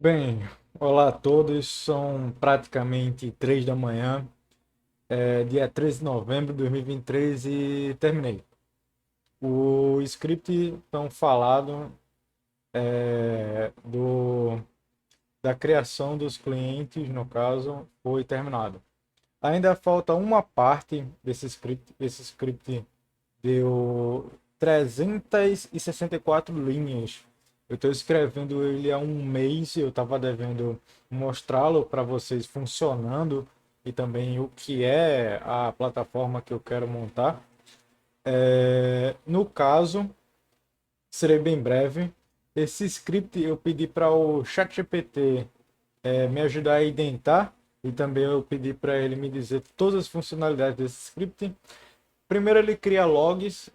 Bem, olá a todos, são praticamente 3 da manhã, dia 13 de novembro de 2023 e terminei. O script tão falado da criação dos clientes, no caso, foi terminado. Ainda falta uma parte desse script. Esse script deu 364 linhas. Eu estou escrevendo ele há um mês. Eu estava devendo mostrá-lo para vocês funcionando e também o que é a plataforma que eu quero montar. No caso, serei bem breve. Esse script eu pedi para o ChatGPT me ajudar a identar e também eu pedi para ele me dizer todas as funcionalidades desse script. Primeiro ele cria logs,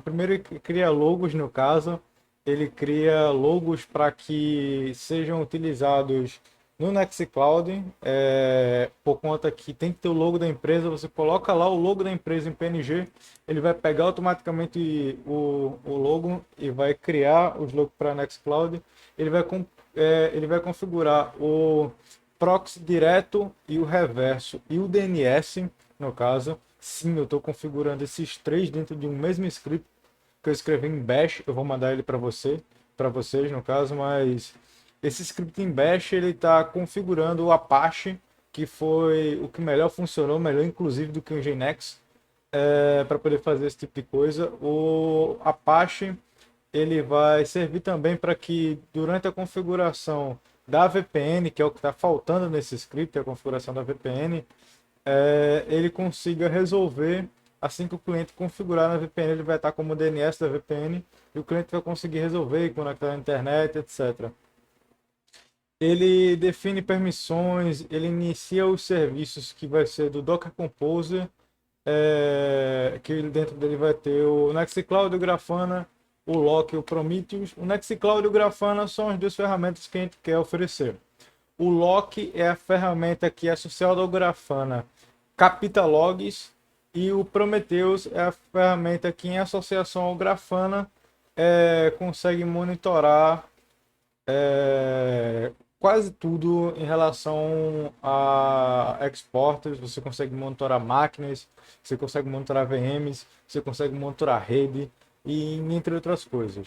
primeiro ele cria logos no caso, ele cria logos para que sejam utilizados no Nextcloud, por conta que tem que ter o logo da empresa, você coloca lá o logo da empresa em PNG, ele vai pegar automaticamente o logo e vai criar os logos para Nextcloud, ele vai configurar o proxy direto e o reverso e o DNS, no caso. Sim, eu estou configurando esses três dentro de um mesmo script que eu escrevi em Bash. Eu vou mandar ele para vocês no caso, mas esse script em Bash ele está configurando o Apache, que foi o que melhor funcionou, melhor inclusive do que o Nginx, para poder fazer esse tipo de coisa. O Apache ele vai servir também para que durante a configuração da VPN, que é o que está faltando nesse script, a configuração da VPN, ele consiga resolver assim que o cliente configurar na VPN, ele vai estar como DNS da VPN e o cliente vai conseguir resolver e conectar na internet, etc. Ele define permissões, ele inicia os serviços que vai ser do Docker Composer, que dentro dele vai ter o Nextcloud, o Grafana, o Loki e o Prometheus. O Nextcloud e o Grafana são as duas ferramentas que a gente quer oferecer. O Loki é a ferramenta que é associada ao Grafana, capta logs, e o Prometheus é a ferramenta que, em associação ao Grafana, consegue monitorar quase tudo em relação a exporters. Você consegue monitorar máquinas, você consegue monitorar VMs, você consegue monitorar rede e entre outras coisas.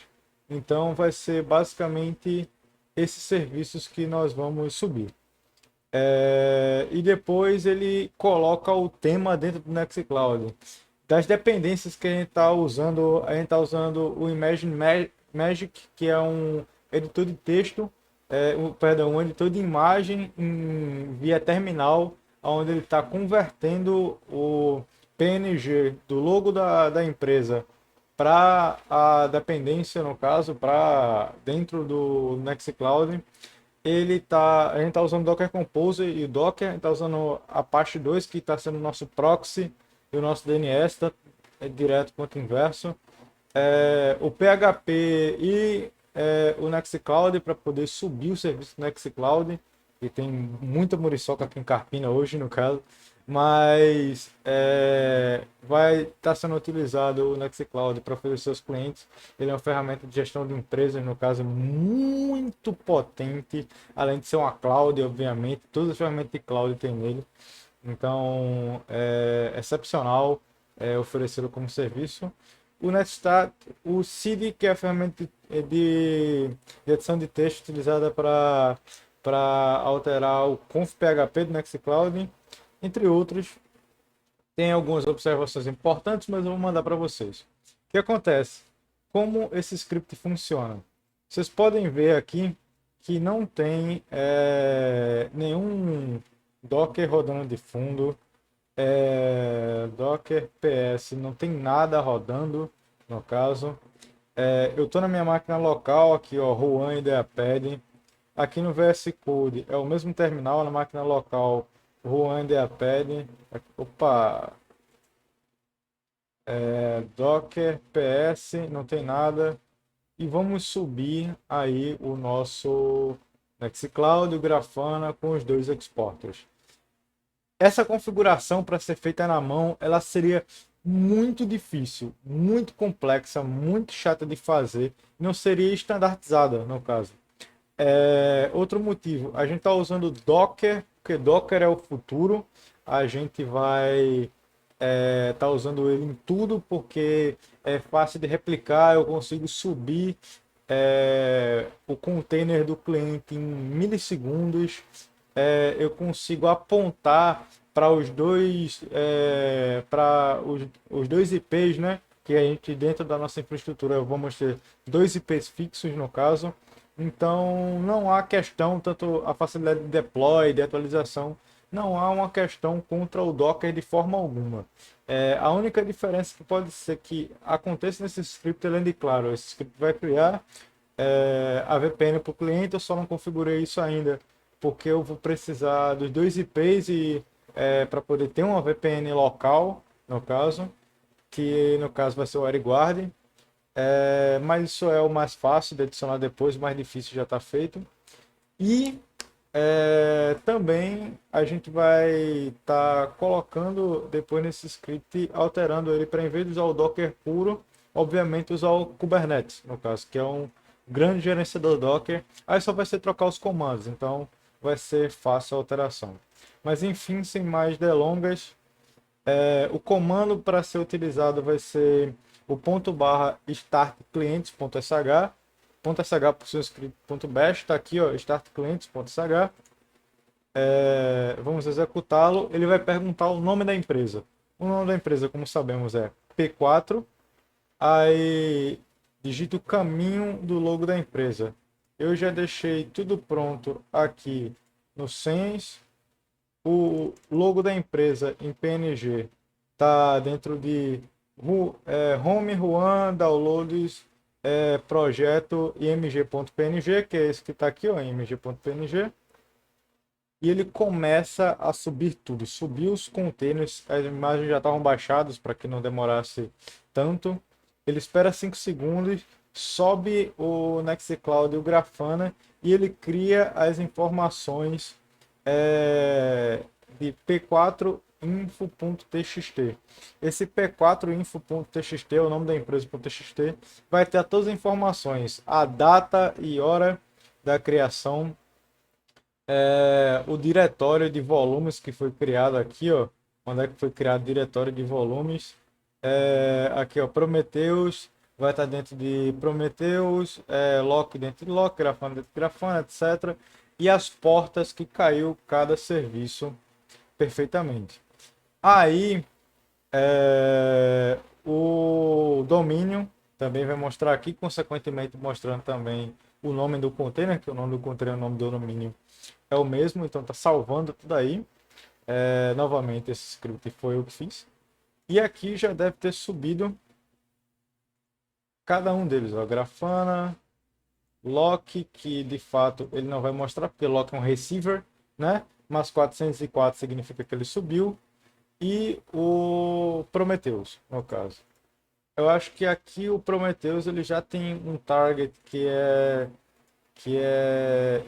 Então vai ser basicamente esses serviços que nós vamos subir. E depois ele coloca o tema dentro do Nextcloud. Das dependências que a gente está usando o Imagine Magic, que é um editor de texto, um editor de imagem via terminal, onde ele está convertendo o PNG do logo da empresa para a dependência, no caso, para dentro do Nextcloud. A gente está usando o Docker Composer e o Docker, a gente está usando a parte 2 que está sendo o nosso proxy, e o nosso DNS tá, direto quanto inverso. O PHP e o Nextcloud para poder subir o serviço do Nextcloud, e tem muita muriçoca aqui em Carpina hoje, no caso, mas vai estar sendo utilizado o Nextcloud para oferecer aos clientes. Ele é uma ferramenta de gestão de empresas, no caso, muito potente, além de ser uma cloud, obviamente, todas as ferramentas de cloud tem nele. Então, é excepcional oferecê-lo como serviço. O Netstat, o CID, que é a ferramenta de edição de texto utilizada para alterar o conf.php do Nextcloud, entre outros. Tem algumas observações importantes, mas eu vou mandar para vocês. O que acontece? Como esse script funciona? Vocês podem ver aqui que não tem nenhum Docker rodando de fundo, Docker PS, não tem nada rodando, no caso. Eu estou na minha máquina local, aqui, ó, Juan Ideapad. Aqui no VS Code é o mesmo terminal na máquina local, Juan Ideapad. Opa, Docker PS, não tem nada. E vamos subir aí o nosso Nextcloud e o Grafana com os dois exporters. Essa configuração para ser feita na mão, ela seria muito difícil, muito complexa, muito chata de fazer, não seria estandartizada no caso. Outro motivo, a gente está usando Docker, porque Docker é o futuro. A gente vai tá usando ele em tudo porque é fácil de replicar. Eu consigo subir o container do cliente em milissegundos. Eu consigo apontar para os dois IPs, né? Que a gente dentro da nossa infraestrutura vamos ter dois IPs fixos no caso. Então não há questão, tanto a facilidade de deploy, de atualização, não há uma questão contra o Docker de forma alguma. A única diferença que pode ser que aconteça nesse script, além de claro, esse script vai criar a VPN para o cliente, eu só não configurei isso ainda, porque eu vou precisar dos dois IPs e para poder ter uma VPN local, no caso, que no caso vai ser o WireGuard. Mas isso é o mais fácil de adicionar depois, o mais difícil já está feito. E também a gente vai estar colocando depois nesse script, alterando ele para, em vez de usar o Docker puro, obviamente usar o Kubernetes, no caso, que é um grande gerenciador Docker. Aí só vai ser trocar os comandos, então vai ser fácil a alteração. Mas enfim, sem mais delongas, o comando para ser utilizado vai ser o ponto barra start clientes.sh. .sh por seu script .bash, está aqui, ó, start clients.sh. Vamos executá-lo. Ele vai perguntar o nome da empresa. O nome da empresa, como sabemos, é P4. Aí digita o caminho do logo da empresa. Eu já deixei tudo pronto aqui no Sense. O logo da empresa em PNG está dentro de Home, Juan, Downloads, projeto img.png, que é esse que está aqui, ó, img.png. E ele começa a subir tudo. Subiu os containers, as imagens já estavam baixadas para que não demorasse tanto. Ele espera 5 segundos, sobe o Nextcloud e o Grafana e ele cria as informações de P4 info.txt. Esse P4 info.txt é o nome da empresa.txt, vai ter todas as informações, a data e hora da criação, o diretório de volumes que foi criado aqui, ó, onde é que foi criado o diretório de volumes, aqui, ó, Prometheus vai estar dentro de Prometheus, Lock dentro de Lock, Grafana dentro de Grafana, etc. E as portas que caiu cada serviço perfeitamente. Aí, o domínio também vai mostrar aqui, consequentemente mostrando também o nome do container, que o nome do container, o nome do domínio é o mesmo, então está salvando tudo aí. Novamente, esse script foi eu que fiz. E aqui já deve ter subido cada um deles, ó, Grafana, Lock, que de fato ele não vai mostrar, porque Lock é um receiver, né? Mas 404 significa que ele subiu. E o Prometheus, no caso. Eu acho que aqui o Prometheus ele já tem um target que é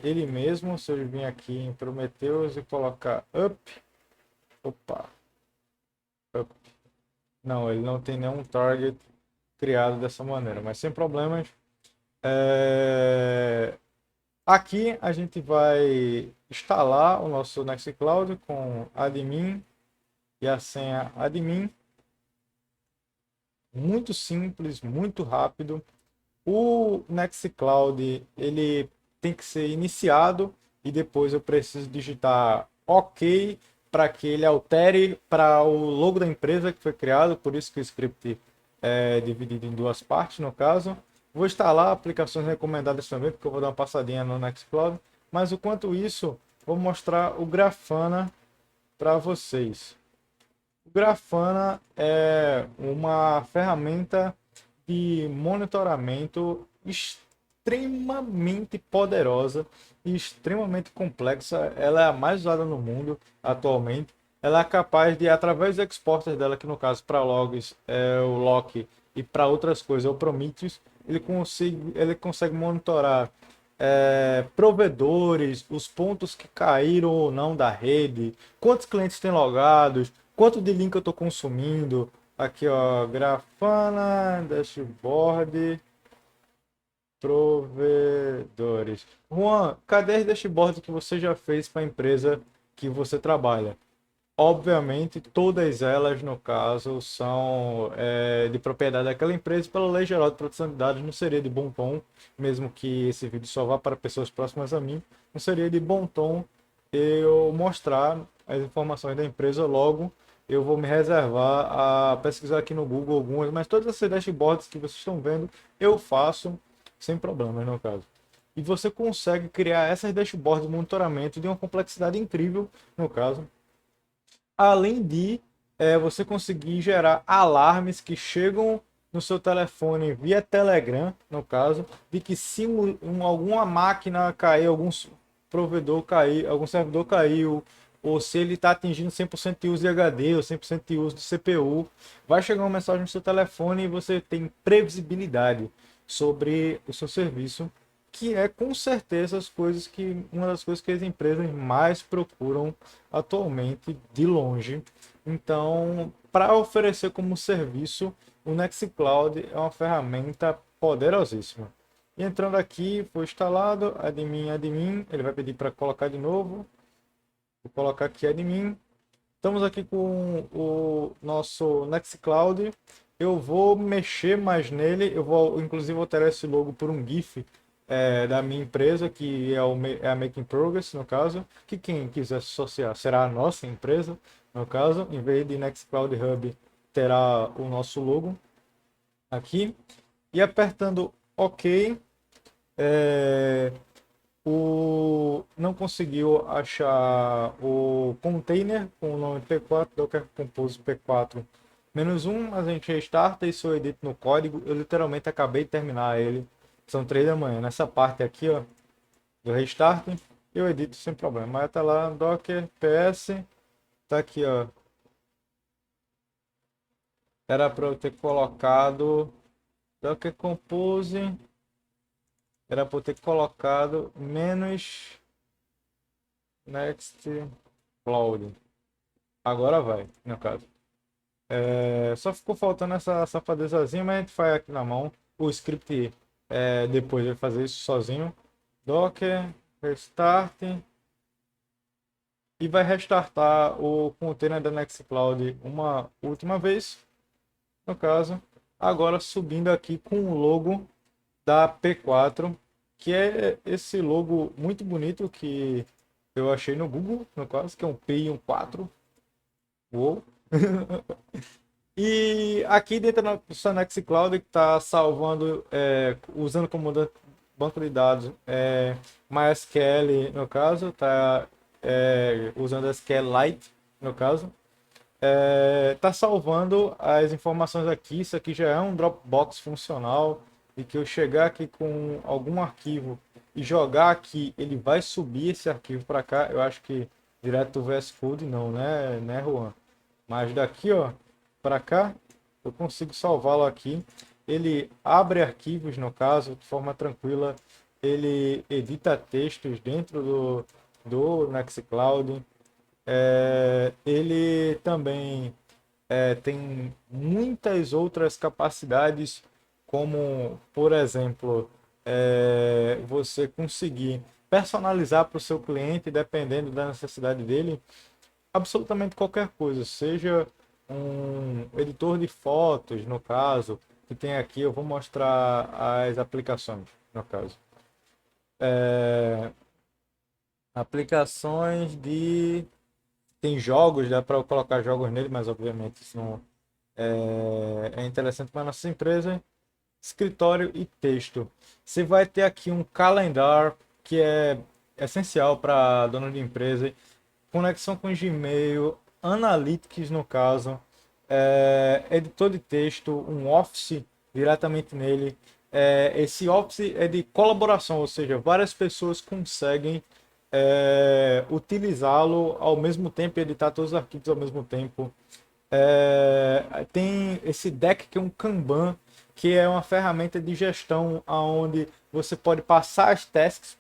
ele mesmo. Se eu vir aqui em Prometheus e colocar up, opa, up. Não, ele não tem nenhum target criado dessa maneira, mas sem problemas. Aqui a gente vai instalar o nosso Nextcloud com admin e a senha admin. Muito simples, muito rápido. O Nextcloud ele tem que ser iniciado e depois eu preciso digitar OK para que ele altere para o logo da empresa que foi criado, por isso que o script é dividido em duas partes no caso. Vou instalar aplicações recomendadas também, porque eu vou dar uma passadinha no Nextcloud, mas enquanto isso, vou mostrar o Grafana para vocês. O Grafana é uma ferramenta de monitoramento extremamente poderosa e extremamente complexa. Ela é a mais usada no mundo atualmente. Ela é capaz de, através dos exporters dela, que no caso para logs é o Lock e para outras coisas é o Prometheus, ele consegue monitorar provedores, os pontos que caíram ou não da rede, quantos clientes têm logados, quanto de link eu estou consumindo. Aqui, ó, Grafana, dashboard. provedores. Juan, cadê as dashboards que você já fez para a empresa que você trabalha? Obviamente, todas elas, no caso, são de propriedade daquela empresa. Pela Lei Geral de Proteção de Dados, não seria de bom tom, mesmo que esse vídeo só vá para pessoas próximas a mim, não seria de bom tom eu mostrar as informações da empresa. Logo, eu vou me reservar a pesquisar aqui no Google algumas, mas todas essas dashboards que vocês estão vendo, eu faço sem problemas, no caso. E você consegue criar essas dashboards de monitoramento de uma complexidade incrível, no caso, além de você conseguir gerar alarmes que chegam no seu telefone via Telegram, no caso, de que se alguma máquina cair, algum provedor cair, algum servidor caiu, ou se ele está atingindo 100% de uso de HD ou 100% de uso de CPU, vai chegar uma mensagem no seu telefone e você tem previsibilidade sobre o seu serviço, que é com certeza uma das coisas que as empresas mais procuram atualmente de longe. Então, para oferecer como serviço, o Nextcloud é uma ferramenta poderosíssima. E entrando aqui, foi instalado, admin, ele vai pedir para colocar de novo. Vou colocar aqui admin. Estamos aqui com o nosso Nextcloud. Eu vou mexer mais nele, eu vou inclusive alterar esse logo por um GIF da minha empresa, que é a Making Progress, no caso, que quem quiser se associar será a nossa empresa, no caso, em vez de Nextcloud Hub, terá o nosso logo aqui. E apertando OK, não conseguiu achar o container com o nome P4, Docker Compose P4 -1, mas a gente restarta e se eu edito no código, eu literalmente acabei de terminar ele, são 3 da manhã. Nessa parte aqui, ó, do restart, eu edito sem problema. Mas tá lá, Docker PS, tá aqui, ó. Era para eu ter colocado Docker Compose, era para eu ter colocado menos Nextcloud. Agora vai, no caso. Só ficou faltando essa safadezazinha, mas a gente faz aqui na mão. O script depois vai fazer isso sozinho. Docker, restart. E vai restartar o container da Nextcloud uma última vez. No caso, agora subindo aqui com o logo da P4, que é esse logo muito bonito que eu achei no Google, no caso, que é um P e um 4. Uou! E aqui dentro do seu Nextcloud, que está salvando, usando como banco de dados MySQL, no caso, está usando SQLite, no caso, está salvando as informações aqui. Isso aqui já é um Dropbox funcional, e que eu chegar aqui com algum arquivo e jogar aqui, ele vai subir esse arquivo para cá. Eu acho que direto do VS Code não, né, Juan? Mas daqui, ó, para cá, eu consigo salvá-lo aqui. Ele abre arquivos, no caso, de forma tranquila. Ele edita textos dentro do Nextcloud. Ele também tem muitas outras capacidades, como, por exemplo, você conseguir personalizar para o seu cliente, dependendo da necessidade dele, absolutamente qualquer coisa, seja um editor de fotos, no caso, que tem aqui, eu vou mostrar as aplicações, no caso. Aplicações de... Tem jogos, dá para colocar jogos nele, mas obviamente isso não é interessante para nossa empresa. Escritório e texto. Você vai ter aqui um calendar, que é essencial para dono de empresa, conexão com Gmail, Analytics no caso, editor de texto, um Office diretamente nele. Esse Office é de colaboração, ou seja, várias pessoas conseguem utilizá-lo ao mesmo tempo e editar todos os arquivos ao mesmo tempo. Tem esse deck, que é um Kanban, que é uma ferramenta de gestão onde você pode passar as tasks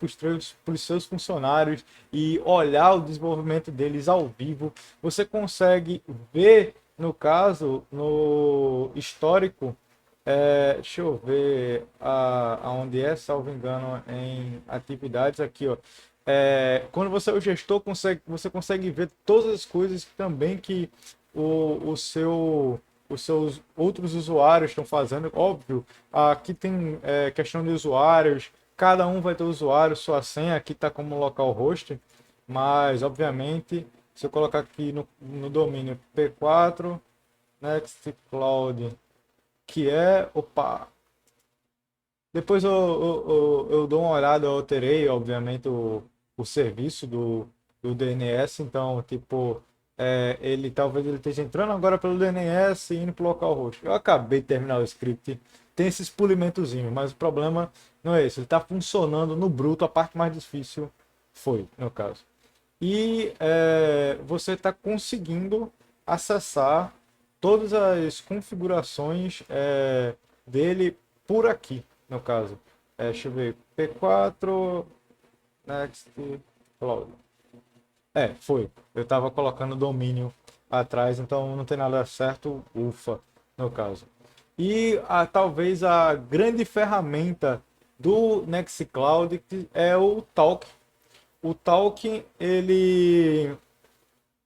para os seus funcionários e olhar o desenvolvimento deles ao vivo. Você consegue ver, no caso, no histórico Deixa eu ver aonde é, salvo engano, em atividades aqui, ó. Quando você é o gestor, você consegue ver todas as coisas também que os seus outros usuários estão fazendo. Óbvio, aqui tem questão de usuários, cada um vai ter usuário, sua senha, aqui está como localhost, mas obviamente, se eu colocar aqui no domínio P4, Nextcloud, que é, opa, depois eu dou uma olhada, eu alterei, obviamente, o serviço do DNS, então, tipo, ele talvez ele esteja entrando agora pelo DNS e indo para o localhost. Eu acabei de terminar o script, tem esses pulimentozinhos, mas o problema não é esse, ele está funcionando no bruto, a parte mais difícil foi, no caso. E você está conseguindo acessar todas as configurações dele por aqui, no caso. Deixa eu ver, P4, Next, Cloud. Foi. Eu estava colocando domínio atrás, então não tem nada certo, ufa, no caso. E talvez a grande ferramenta do Nextcloud é o Talk. O Talk, ele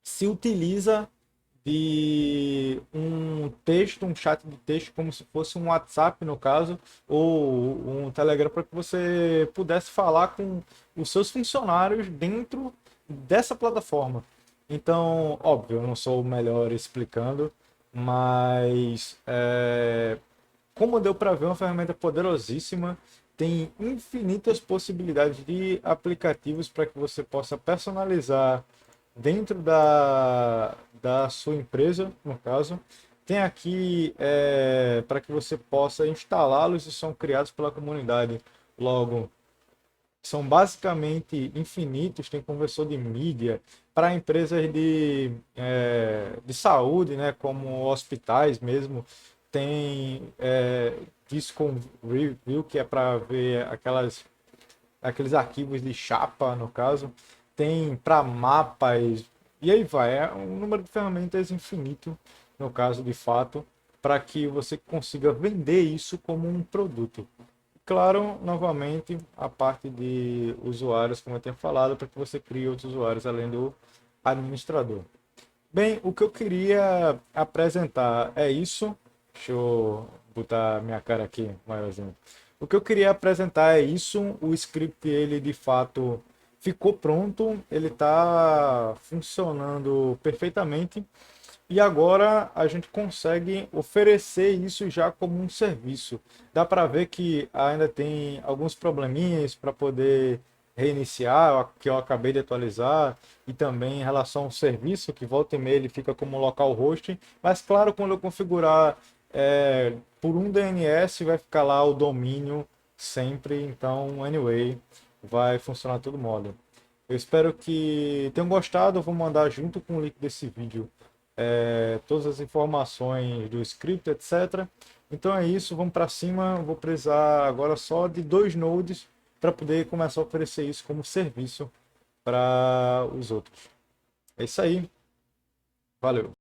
se utiliza de um texto, um chat de texto, como se fosse um WhatsApp, no caso, ou um Telegram, para que você pudesse falar com os seus funcionários dentro dessa plataforma. Então, óbvio, eu não sou o melhor explicando, mas como deu para ver, uma ferramenta poderosíssima, tem infinitas possibilidades de aplicativos para que você possa personalizar dentro da sua empresa, no caso. Tem aqui para que você possa instalá-los e são criados pela comunidade. Logo, são basicamente infinitos, tem conversor de mídia para empresas de saúde, né, como hospitais mesmo, tem Viscom Review, que é para ver aqueles arquivos de chapa, no caso, tem para mapas, e aí vai, é um número de ferramentas infinito, no caso, de fato, para que você consiga vender isso como um produto. Claro, novamente, a parte de usuários, como eu tinha falado, para que você crie outros usuários além do administrador. Bem, o que eu queria apresentar é isso. Deixa eu botar minha cara aqui maiorzinho. O que eu queria apresentar é isso. O script, ele de fato ficou pronto, ele está funcionando perfeitamente. E agora a gente consegue oferecer isso já como um serviço. Dá para ver que ainda tem alguns probleminhas para poder reiniciar, que eu acabei de atualizar, e também em relação ao serviço, que volta e meia ele fica como localhost. Mas claro, quando eu configurar por um DNS, vai ficar lá o domínio sempre. Então, anyway, vai funcionar todo modo. Eu espero que tenham gostado. Eu vou mandar junto com o link desse vídeo todas as informações do script, etc. Então é isso, vamos para cima. Vou precisar agora só de 2 nodes para poder começar a oferecer isso como serviço para os outros. É isso aí, valeu.